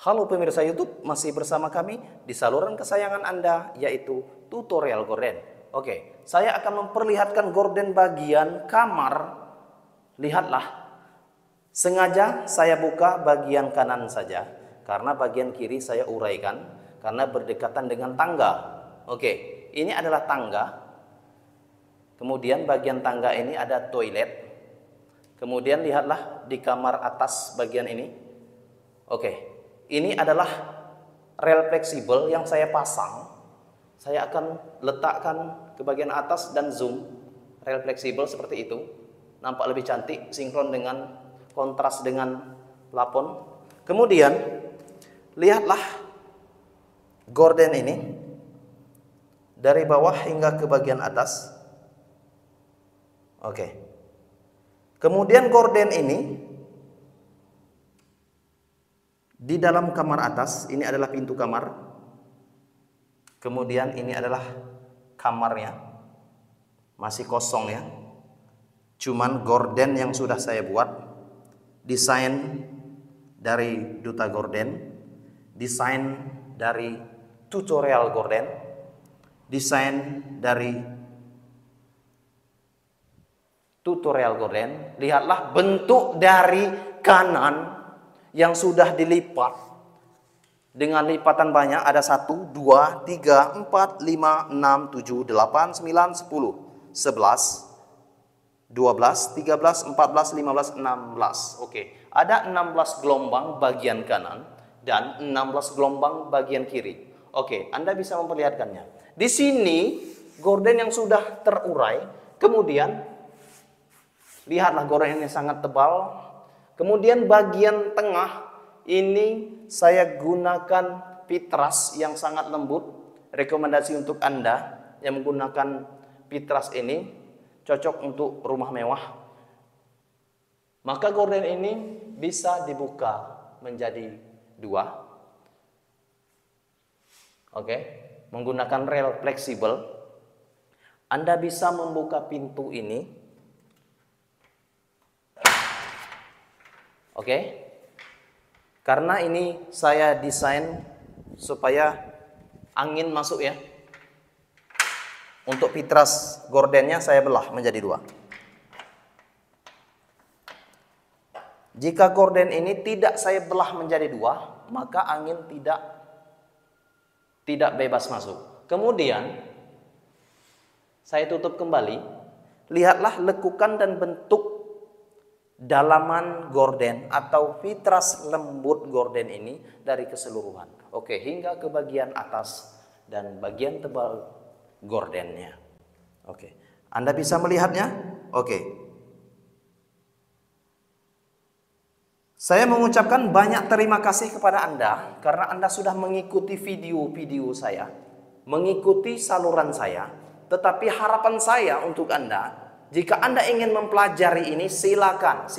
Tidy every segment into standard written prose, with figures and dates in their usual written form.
Halo pemirsa YouTube, masih bersama kami di saluran kesayangan Anda, yaitu tutorial gorden. Oke, saya akan memperlihatkan gorden bagian kamar. Lihatlah, sengaja saya buka bagian kanan saja, karena bagian kiri saya uraikan, karena berdekatan dengan tangga. Oke, ini adalah tangga. Kemudian bagian tangga ini ada toilet. Kemudian lihatlah di kamar atas bagian ini. Oke. Ini adalah rel fleksibel yang saya pasang. Saya akan letakkan ke bagian atas dan zoom rel fleksibel seperti itu. Nampak lebih cantik, sinkron dengan kontras dengan plafon. Kemudian lihatlah gorden ini dari bawah hingga ke bagian atas. Oke. Kemudian gorden ini di dalam kamar atas, ini adalah pintu kamar. Kemudian ini adalah kamarnya. Masih kosong ya. Cuman gorden yang sudah saya buat. Desain dari Duta Gorden. Desain dari tutorial gorden. Desain dari tutorial gorden. Lihatlah bentuk dari kanan yang sudah dilipat dengan lipatan banyak, ada 1, 2, 3, 4, 5, 6, 7, 8, 9, 10, 11, 12, 13, 14, 15, 16. Oke, ada 16 gelombang bagian kanan dan 16 gelombang bagian kiri. Oke, Anda bisa memperlihatkannya. Di sini gorden yang sudah terurai, kemudian lihatlah gorden ini sangat tebal. Kemudian bagian tengah ini saya gunakan pitras yang sangat lembut. Rekomendasi untuk Anda yang menggunakan pitras ini cocok untuk rumah mewah. Maka gorden ini bisa dibuka menjadi 2. Oke, menggunakan rel fleksibel. Anda bisa membuka pintu ini. Oke, karena ini saya desain supaya angin masuk ya. Untuk pitras gordennya saya belah menjadi 2. Jika gorden ini tidak saya belah menjadi 2, maka angin tidak bebas masuk. Kemudian saya tutup kembali. Lihatlah lekukan dan bentuk dalaman gorden atau pitras lembut gorden ini dari keseluruhan. Oke, hingga ke bagian atas dan bagian tebal gordennya. Oke, Anda bisa melihatnya? Oke. Saya mengucapkan banyak terima kasih kepada Anda karena Anda sudah mengikuti video-video saya, mengikuti saluran saya. Tetapi harapan saya untuk Anda, jika Anda ingin mempelajari ini, silakan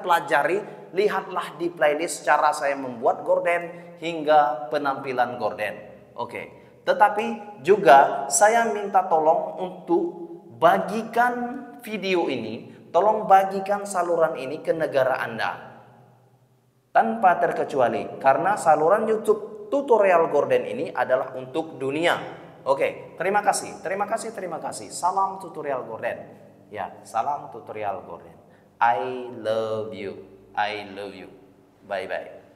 pelajari, lihatlah di playlist cara saya membuat gorden hingga penampilan gorden. Oke. Tetapi juga saya minta tolong untuk bagikan video ini, tolong bagikan saluran ini ke negara Anda. Tanpa terkecuali, karena saluran YouTube tutorial gorden ini adalah untuk dunia. Oke, terima kasih. Salam tutorial gorden. Ya, salam tutorial gorden. I love you. Bye bye.